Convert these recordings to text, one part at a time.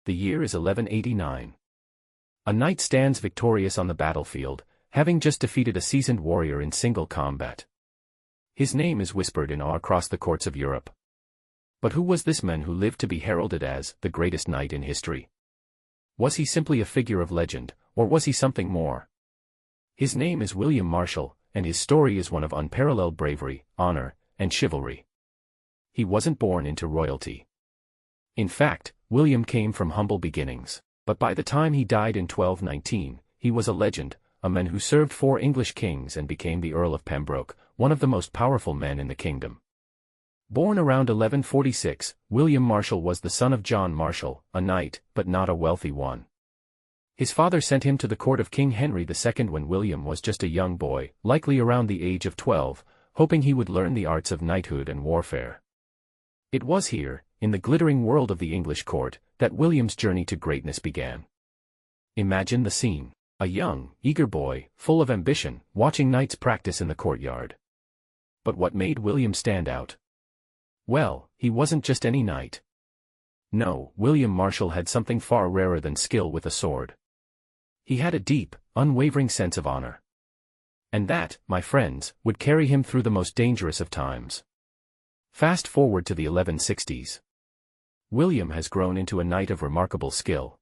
The year is 1189. A knight stands victorious on the battlefield, having just defeated a seasoned warrior in single combat. His name is whispered in awe across the courts of Europe. But who was this man who lived to be heralded as the greatest knight in history? Was he simply a figure of legend, or was he something more? His name is William Marshal, and his story is one of unparalleled bravery, honor, and chivalry. He wasn't born into royalty. In fact, William came from humble beginnings, but by the time he died in 1219, he was a legend, a man who served 4 English kings and became the Earl of Pembroke, one of the most powerful men in the kingdom. Born around 1146, William Marshal was the son of John Marshal, a knight, but not a wealthy one. His father sent him to the court of King Henry II when William was just a young boy, likely around the age of 12, hoping he would learn the arts of knighthood and warfare. It was here, in the glittering world of the English court, that William's journey to greatness began. Imagine the scene. A young, eager boy, full of ambition, watching knights practice in the courtyard. But what made William stand out? Well, he wasn't just any knight. No, William Marshal had something far rarer than skill with a sword. He had a deep, unwavering sense of honor. And that, my friends, would carry him through the most dangerous of times. Fast forward to the 1160s. William has grown into a knight of remarkable skill.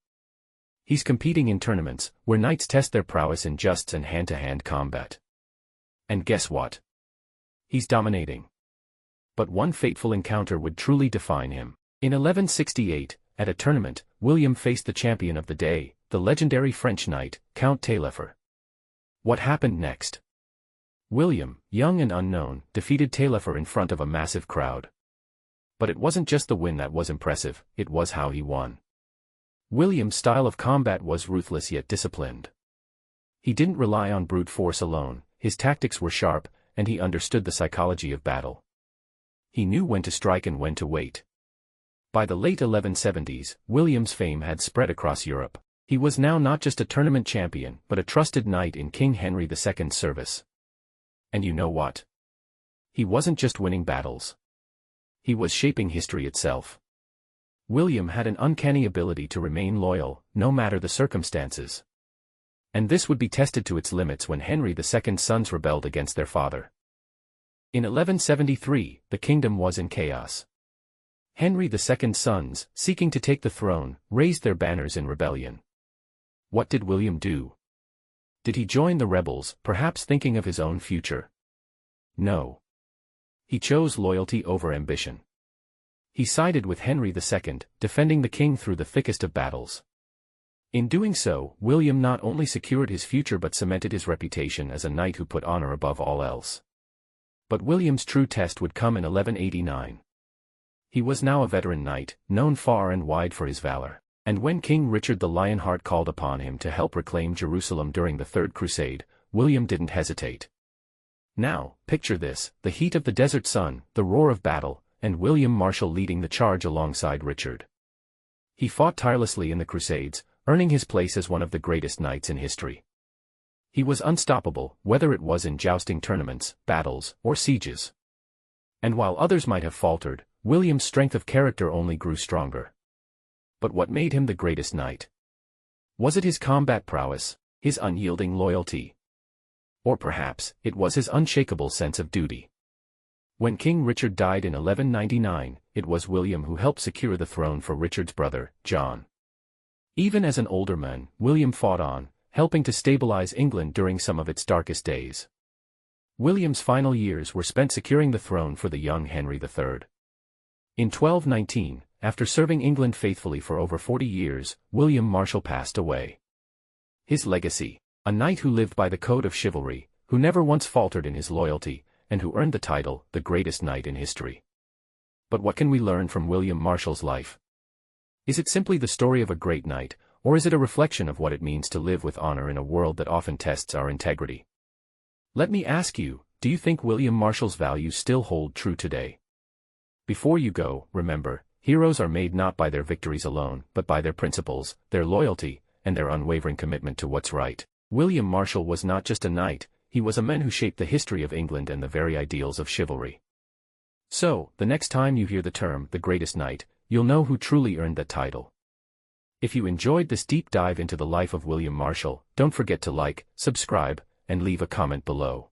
He's competing in tournaments, where knights test their prowess in justs and hand-to-hand combat. And guess what? He's dominating. But one fateful encounter would truly define him. In 1168, at a tournament, William faced the champion of the day, the legendary French knight, Count Taillefer. What happened next? William, young and unknown, defeated Taillefer in front of a massive crowd. But it wasn't just the win that was impressive, it was how he won. William's style of combat was ruthless yet disciplined. He didn't rely on brute force alone, his tactics were sharp, and he understood the psychology of battle. He knew when to strike and when to wait. By the late 1170s, William's fame had spread across Europe. He was now not just a tournament champion, but a trusted knight in King Henry II's service. And you know what? He wasn't just winning battles. He was shaping history itself. William had an uncanny ability to remain loyal, no matter the circumstances. And this would be tested to its limits when Henry II's sons rebelled against their father. In 1173, the kingdom was in chaos. Henry II's sons, seeking to take the throne, raised their banners in rebellion. What did William do? Did he join the rebels, perhaps thinking of his own future? No. He chose loyalty over ambition. He sided with Henry II, defending the king through the thickest of battles. In doing so, William not only secured his future but cemented his reputation as a knight who put honor above all else. But William's true test would come in 1189. He was now a veteran knight, known far and wide for his valor. And when King Richard the Lionheart called upon him to help reclaim Jerusalem during the Third Crusade, William didn't hesitate. Now, picture this, the heat of the desert sun, the roar of battle, and William Marshal leading the charge alongside Richard. He fought tirelessly in the Crusades, earning his place as one of the greatest knights in history. He was unstoppable, whether it was in jousting tournaments, battles, or sieges. And while others might have faltered, William's strength of character only grew stronger. But what made him the greatest knight? Was it his combat prowess, his unyielding loyalty? Or perhaps, it was his unshakable sense of duty. When King Richard died in 1199, it was William who helped secure the throne for Richard's brother, John. Even as an older man, William fought on, helping to stabilize England during some of its darkest days. William's final years were spent securing the throne for the young Henry III. In 1219, after serving England faithfully for over 40 years, William Marshal passed away. His legacy: a knight who lived by the code of chivalry, who never once faltered in his loyalty, and who earned the title, the greatest knight in history. But what can we learn from William Marshal's life? Is it simply the story of a great knight, or is it a reflection of what it means to live with honor in a world that often tests our integrity? Let me ask you, do you think William Marshal's values still hold true today? Before you go, remember, heroes are made not by their victories alone, but by their principles, their loyalty, and their unwavering commitment to what's right. William Marshal was not just a knight, he was a man who shaped the history of England and the very ideals of chivalry. So, the next time you hear the term, the greatest knight, you'll know who truly earned that title. If you enjoyed this deep dive into the life of William Marshal, don't forget to like, subscribe, and leave a comment below.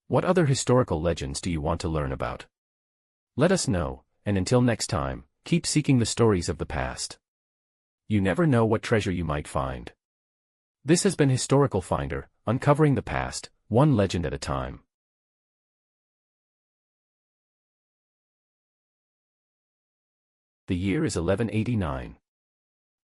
What other historical legends do you want to learn about? Let us know, and until next time, keep seeking the stories of the past. You never know what treasure you might find. This has been Historical Finder, uncovering the past, one legend at a time. The year is 1189.